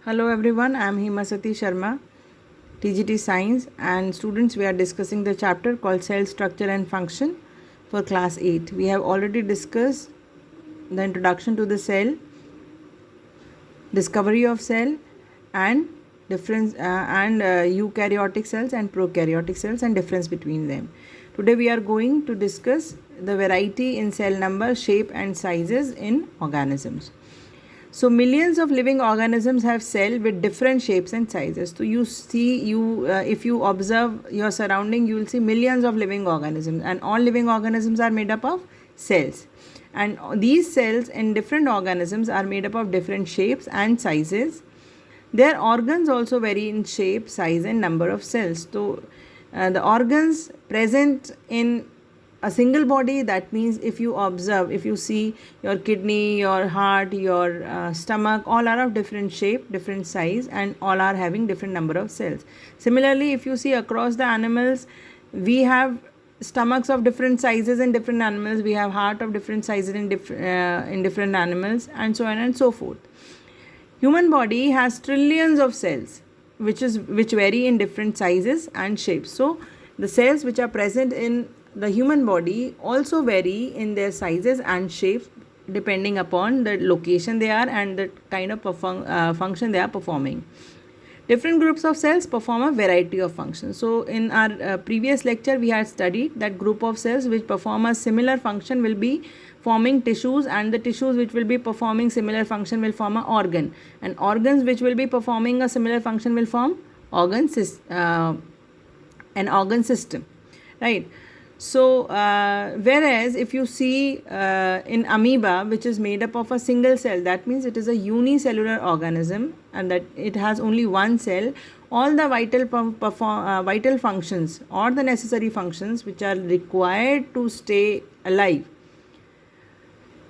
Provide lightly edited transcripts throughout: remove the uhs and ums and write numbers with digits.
Hello everyone, I am Himasati Sharma, TGT Science, and students, we are discussing the chapter called Cell Structure and Function for class 8. We have already discussed the introduction to the cell, discovery of cell, and difference and eukaryotic cells and prokaryotic cells and difference between them. Today we are going to discuss the variety in cell number, shape and sizes in organisms. So millions of living organisms have cells with different shapes and sizes. So if you observe your surrounding, you will see millions of living organisms, and all living organisms are made up of cells. And these cells in different organisms are made up of different shapes and sizes. Their organs also vary in shape, size, and number of cells. So the organs present in a single body, that means if you see your kidney, your heart, your stomach, all are of different shape, different size, and all are having different number of cells. Similarly, if you see across the animals, we have stomachs of different sizes in different animals, we have heart of different sizes in different animals, and so on and so forth. Human body has trillions of cells which vary in different sizes and shapes. So the cells which are present in the human body also vary in their sizes and shapes depending upon the location they are and the kind of function they are performing. Different groups of cells perform a variety of functions. So in our previous lecture, we had studied that group of cells which perform a similar function will be forming tissues, and the tissues which will be performing similar function will form an organ, and organs which will be performing a similar function will form an organ system, right? So whereas if you see in amoeba, which is made up of a single cell, that means it is a unicellular organism and that it has only one cell. All the vital functions or the necessary functions which are required to stay alive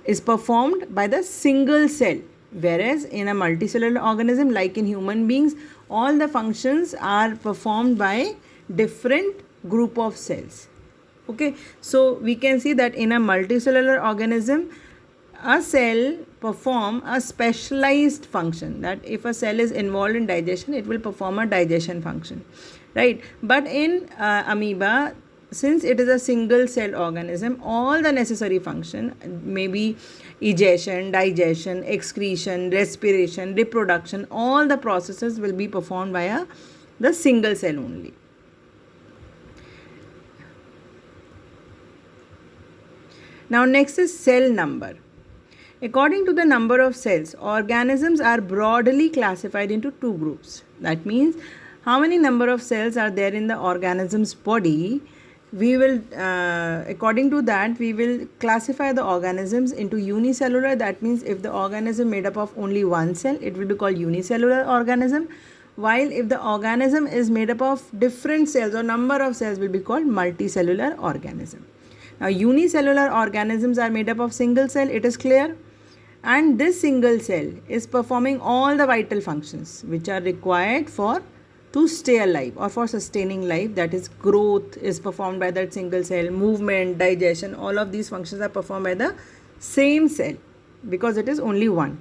is performed by the single cell. Whereas in a multicellular organism like in human beings, all the functions are performed by different group of cells. Okay, so we can see that in a multicellular organism, a cell perform a specialized function, that if a cell is involved in digestion, it will perform a digestion function, right? But in amoeba, since it is a single cell organism, all the necessary function, maybe egestion, digestion, excretion, respiration, reproduction, all the processes will be performed by the single cell only. Now next is cell number. According to the number of cells, organisms are broadly classified into two groups. That means how many number of cells are there in the organism's body. We will, according to that, we will classify the organisms into unicellular. That means if the organism made up of only one cell, it will be called unicellular organism. While if the organism is made up of different cells or number of cells, will be called multicellular organism. Now unicellular organisms are made up of single cell, it is clear, and this single cell is performing all the vital functions which are required to stay alive or for sustaining life. That is, growth is performed by that single cell, movement, digestion, all of these functions are performed by the same cell because it is only one.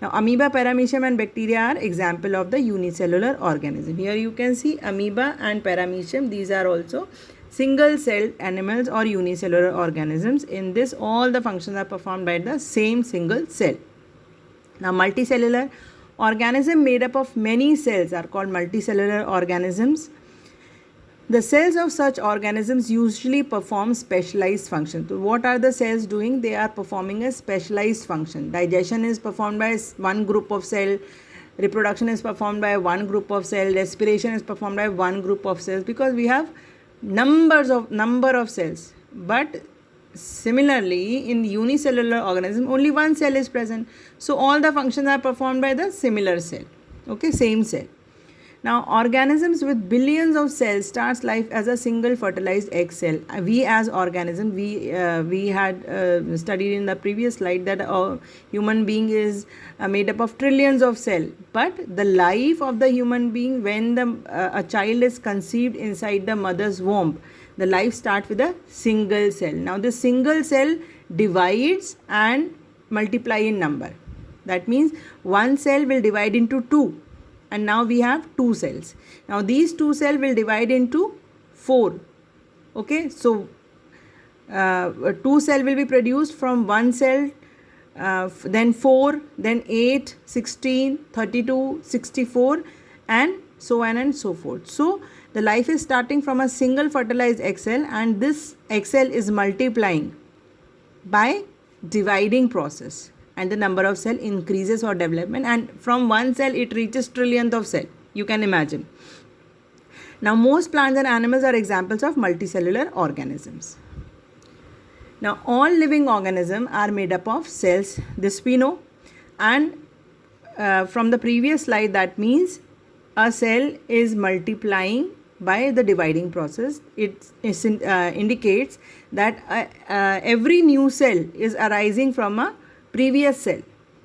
Now amoeba, paramecium and bacteria are example of the unicellular organism. Here you can see amoeba and paramecium, these are also single celled animals or unicellular organisms. In this, all the functions are performed by the same single cell. Now multicellular organism made up of many cells are called multicellular organisms. The cells of such organisms usually perform specialized functions. So what are the cells doing? They are performing a specialized function. Digestion is performed by one group of cell, reproduction is performed by one group of cell, respiration is performed by one group of cells, because we have number of cells. But similarly in unicellular organism, only one cell is present, so all the functions are performed by the similar cell, okay, same cell. Now organisms with billions of cells starts life as a single fertilized egg cell. We as organism, we had studied in the previous slide that a human being is made up of trillions of cells, but the life of the human being, when a child is conceived inside the mother's womb, the life starts with a single cell. Now this single cell divides and multiply in number. That means one cell will divide into two. and now we have 2 cells. Now these 2 cells will divide into 4. Okay, so 2 cell will be produced from 1 cell, then 4, then 8, 16, 32, 64, and so on and so forth. So the life is starting from a single fertilized egg cell, and this egg cell is multiplying by dividing process, and the number of cell increases for development, and from 1 cell it reaches trillionth of cell. You can imagine. Now most plants and animals are examples of multicellular organisms. Now all living organisms are made up of cells, this we know, and from the previous slide, that means a cell is multiplying by the dividing process. It indicates that every new cell is arising from a previous cell.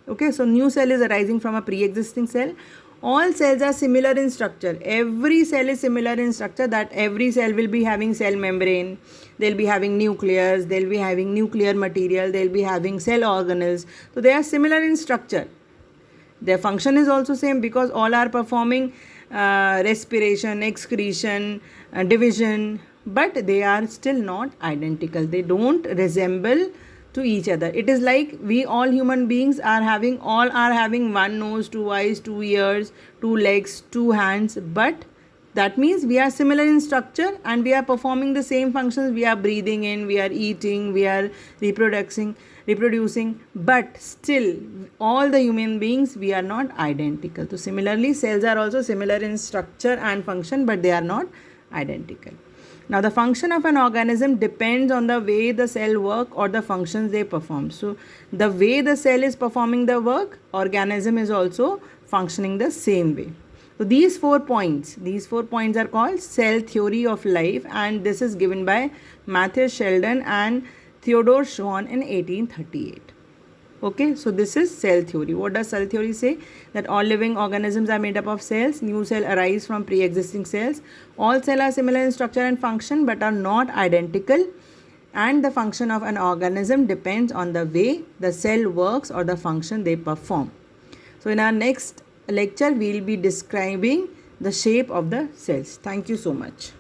Okay, so new cell is arising from a pre-existing cell. All cells are similar in structure. Every cell is similar in structure, that every cell will be having cell membrane, they'll be having nucleus, they'll be having nuclear material, they'll be having cell organelles. So they are similar in structure. Their function is also same, because all are performing respiration, excretion, division, but they are still not identical. They don't resemble to each other. It is like we all human beings are having 1 nose, 2 eyes, 2 ears, 2 legs, 2 hands, but that means we are similar in structure and we are performing the same functions. We are breathing in, we are eating, we are reproducing, but still all the human beings, we are not identical. So similarly, cells are also similar in structure and function, but they are not identical. Now the function of an organism depends on the way the cell work or the functions they perform. So the way the cell is performing the work, organism is also functioning the same way. So these 4 points are called cell theory of life, and this is given by Matthias Sheldon and Theodore Schwann in 1838. Okay, so this is cell theory. What does cell theory say? That all living organisms are made up of cells. New cell arise from pre-existing cells. All cells are similar in structure and function but are not identical. And the function of an organism depends on the way the cell works or the function they perform. So in our next lecture, we will be describing the shape of the cells. Thank you so much.